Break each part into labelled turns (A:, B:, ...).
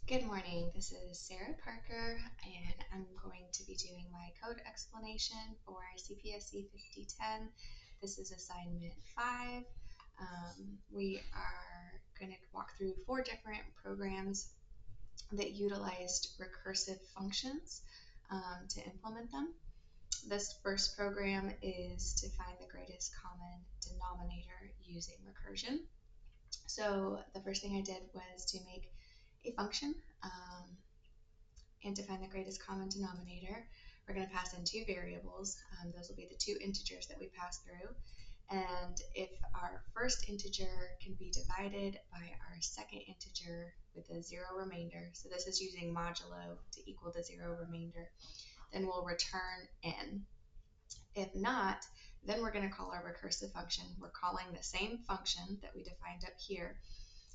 A: Good morning, this is Sarah Parker, and I'm going to be doing my code explanation for CPSC5010. This is assignment 5. We are going to walk through 4 different programs that utilized recursive functions to implement them. This first program is to find the greatest common denominator using recursion. So the first thing I did was to make a function, and to find the greatest common denominator, we're going to pass in 2 variables. Those will be the 2 integers that we pass through. And if our first integer can be divided by our second integer with a 0 remainder, so this is using modulo to equal the 0 remainder, then we'll return n. If not, then we're going to call our recursive function. We're calling the same function that we defined up here,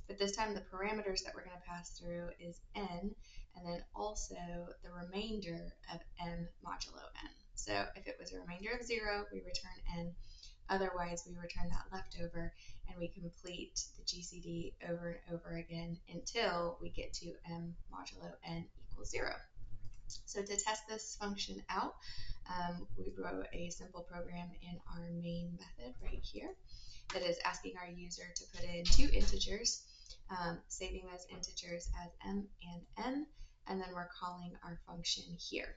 A: but this time the parameters that we're going to pass through is n, and then also the remainder of m modulo n. So if it was a remainder of 0, we return n. Otherwise, we return that leftover, and we complete the GCD over and over again until we get to m modulo n equals 0. So to test this function out, we wrote a simple program in our main method right here that is asking our user to put in 2 integers, saving those integers as m and n, and then we're calling our function here.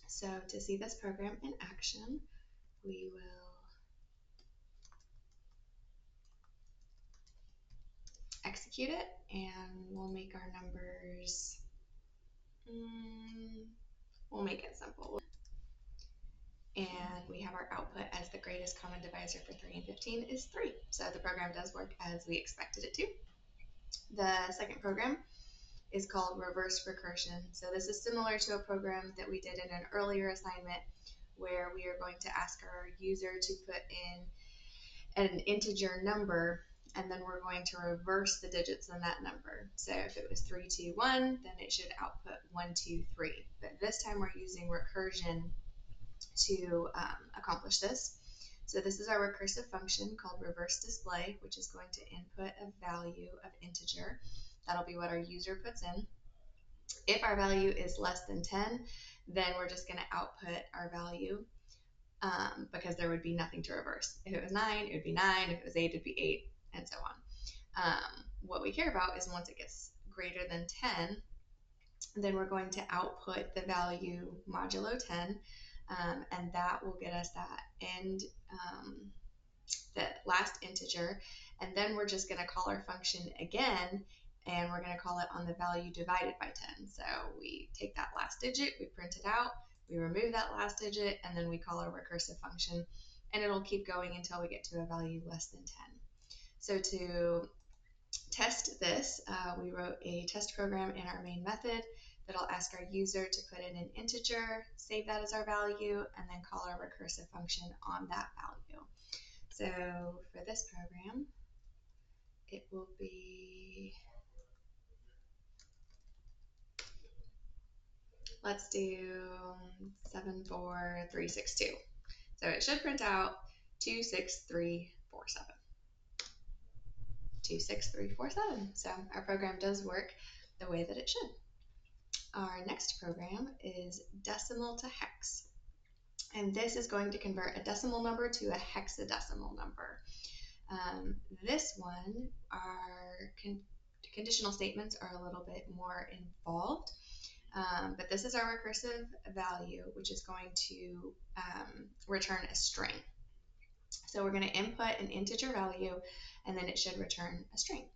A: So to see this program in action, we will execute it, and we'll make our numbers, we'll make it simple. And we have our output as the greatest common divisor for 3 and 15 is 3. So the program does work as we expected it to. The second program is called reverse recursion. So this is similar to a program that we did in an earlier assignment where we are going to ask our user to put in an integer number, and then we're going to reverse the digits in that number. So if it was 3, 2, 1, then it should output 1, 2, 3. But this time we're using recursion to accomplish this. So this is our recursive function called reverse display, which is going to input a value of integer. That'll be what our user puts in. If our value is less than 10, then we're just going to output our value because there would be nothing to reverse. If it was 9, it would be 9. If it was 8, it'd be 8, and so on. What we care about is once it gets greater than 10, then we're going to output the value modulo 10, and that will get us that end, the last integer, and then we're just going to call our function again, and we're going to call it on the value divided by 10. So we take that last digit, we print it out, we remove that last digit, and then we call our recursive function, and it'll keep going until we get to a value less than 10. So to test this, we wrote a test program in our main method that'll ask our user to put in an integer, save that as our value, and then call our recursive function on that value. So for this program, it will be, let's do 74362. So it should print out 26347. 26347. So our program does work the way that it should. Our next program is decimal to hex. And this is going to convert a decimal number to a hexadecimal number. This one, our conditional statements are a little bit more involved, but this is our recursive value, which is going to return a string. So we're going to input an integer value, and then it should return a string.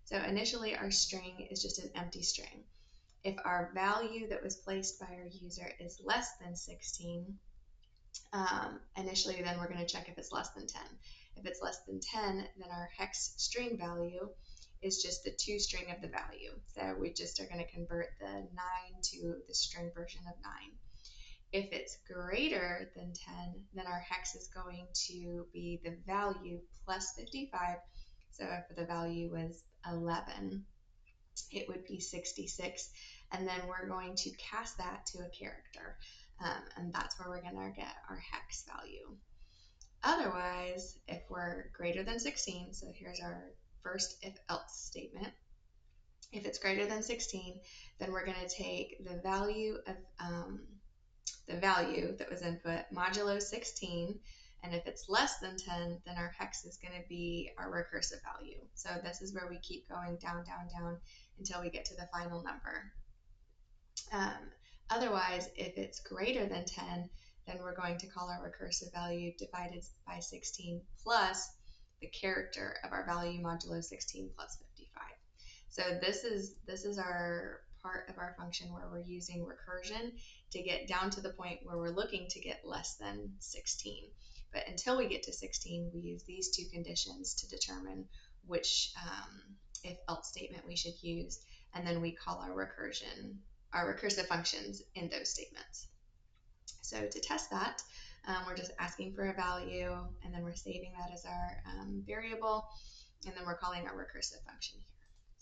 A: So initially, our string is just an empty string. If our value that was placed by our user is less than 16, initially, then we're going to check if it's less than 10. If it's less than 10, then our hex string value is just the 2 string of the value. So we just are going to convert the 9 to the string version of 9. If it's greater than 10, then our hex is going to be the value plus 55. So if the value was 11, it would be 66. And then we're going to cast that to a character. And that's where we're going to get our hex value. Otherwise, if we're greater than 16, so here's our first if-else statement. If it's greater than 16, then we're going to take the value of the value that was input modulo 16, and if it's less than 10, then our hex is going to be our recursive value. So this is where we keep going down, down, down until we get to the final number. Otherwise, if it's greater than 10, then we're going to call our recursive value divided by 16 plus the character of our value modulo 16 plus 55. So this is our part of our function where we're using recursion to get down to the point where we're looking to get less than 16. But until we get to 16, we use these two conditions to determine which if else statement we should use, and then we call our recursive functions in those statements. So to test that, we're just asking for a value, and then we're saving that as our variable, and then we're calling our recursive function here.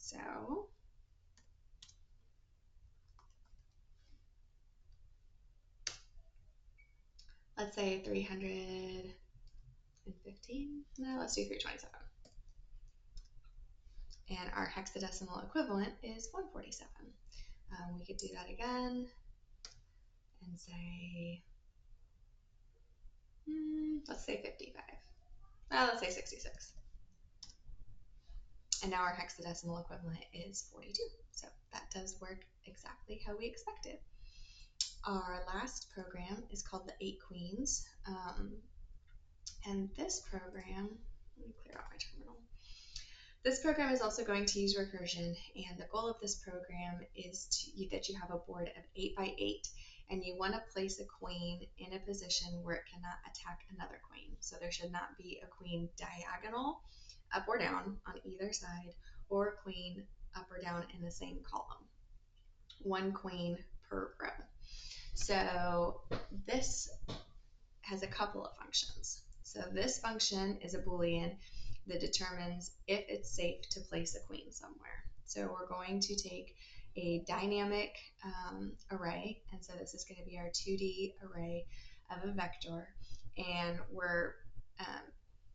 A: So let's say 315, no, let's do 327. And our hexadecimal equivalent is 147. We could do that again and say, let's say 55. Let's say 66. And now our hexadecimal equivalent is 42. So that does work exactly how we expected. Our last program is called the 8 Queens. And this program, let me clear out my terminal. This program is also going to use recursion, and the goal of this program is that you have a board of 8 by 8, and you want to place a queen in a position where it cannot attack another queen. So there should not be a queen diagonal up or down on either side, or a queen up or down in the same column. One queen per row. So this has a couple of functions. So this function is a Boolean that determines if it's safe to place a queen somewhere. So we're going to take a dynamic array, and so this is going to be our 2D array of a vector, and we're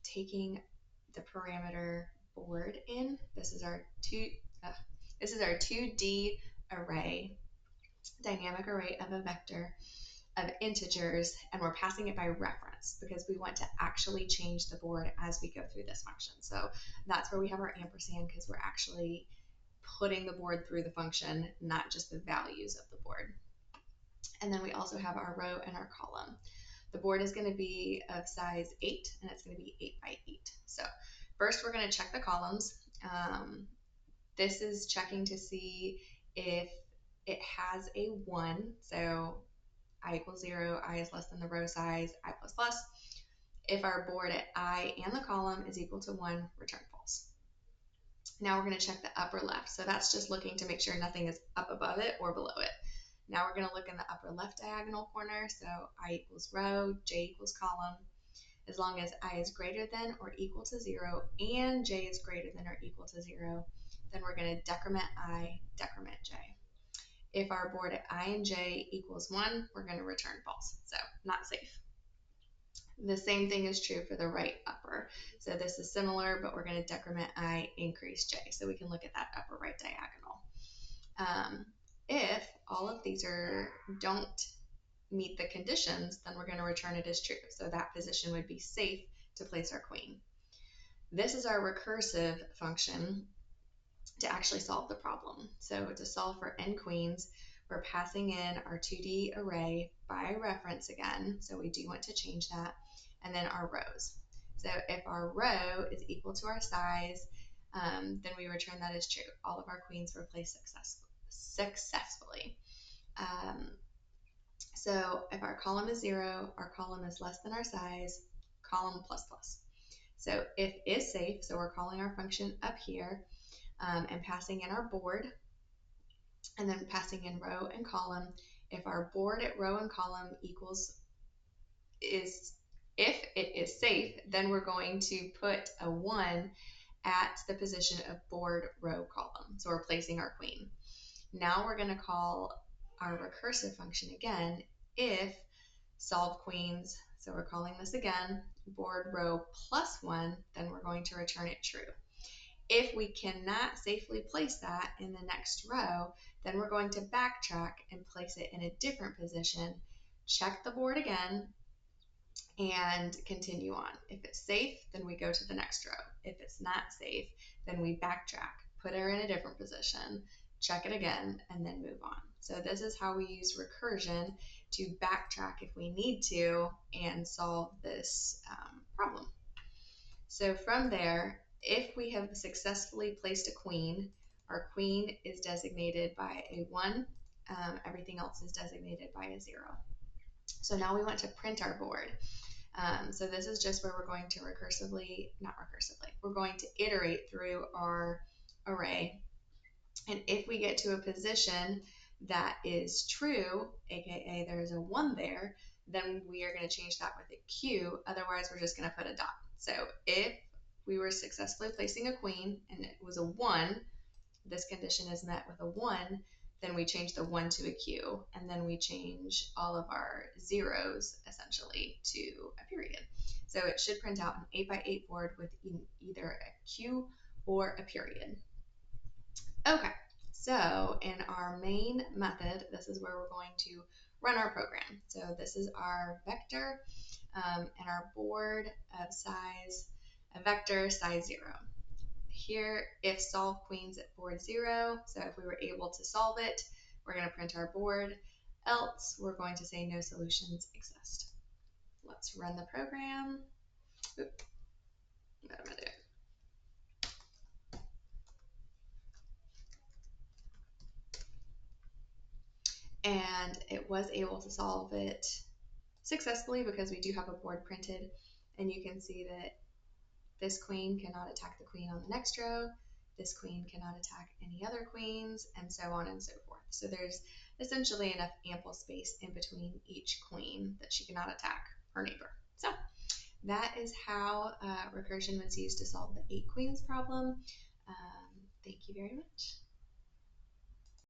A: taking the parameter board in. This is our 2D array, dynamic array of a vector of integers, and we're passing it by reference because we want to actually change the board as we go through this function. So that's where we have our ampersand, because we're actually putting the board through the function, not just the values of the board. And then we also have our row and our column. The board is going to be of size 8, and it's going to be 8 by 8. So first we're going to check the columns. This is checking to see if it has a 1, so I equals 0, I is less than the row size, I plus plus. If our board at I and the column is equal to 1, return false. Now we're going to check the upper left. So that's just looking to make sure nothing is up above it or below it. Now we're going to look in the upper left diagonal corner. So I equals row, J equals column. As long as I is greater than or equal to 0 and J is greater than or equal to 0, then we're going to decrement I, decrement J. If our board at I and J equals 1, we're going to return false. So not safe. The same thing is true for the right upper. So this is similar, but we're going to decrement I, increase J. So we can look at that upper right diagonal. If all of these don't meet the conditions, then we're going to return it as true. So that position would be safe to place our queen. This is our recursive function to actually solve the problem. So to solve for n queens, we're passing in our 2D array by reference again, so we do want to change that, and then our rows. So if our row is equal to our size, then we return that as true. All of our queens were placed successfully. So if our column is 0, our column is less than our size, column plus plus. So if is safe, so we're calling our function up here, and passing in our board, and then passing in row and column. If our board at row and column if it is safe, then we're going to put a 1 at the position of board, row, column. So we're placing our queen. Now we're going to call our recursive function again if solve queens. So we're calling this again, board, row plus 1, then we're going to return it true. If we cannot safely place that in the next row, then we're going to backtrack and place it in a different position, check the board again, and continue on. If it's safe, then we go to the next row. If it's not safe, then we backtrack, put her in a different position, check it again, and then move on. So this is how we use recursion to backtrack if we need to and solve this problem. So from there, if we have successfully placed a queen, our queen is designated by a 1, everything else is designated by a 0. So now we want to print our board. So this is just where we're going to we're going to iterate through our array. And if we get to a position that is true, aka there's a 1 there, then we are going to change that with a Q. Otherwise, we're just going to put a dot. So if we were successfully placing a queen and it was a 1, this condition is met with a 1, then we change the 1 to a Q, and then we change all of our zeros essentially to a period. So it should print out an 8x8 board with either a Q or a period. Okay, so in our main method, this is where we're going to run our program. So this is our vector and our board of size, a vector size 0. Here, if solve queens at board 0, so if we were able to solve it, we're going to print our board, else we're going to say no solutions exist. Let's run the program. Oop. What am I doing? And it was able to solve it successfully because we do have a board printed, and you can see that this queen cannot attack the queen on the next row, this queen cannot attack any other queens, and so on and so forth. So there's essentially enough ample space in between each queen that she cannot attack her neighbor. So that is how recursion was used to solve the 8 queens problem. Thank you very much.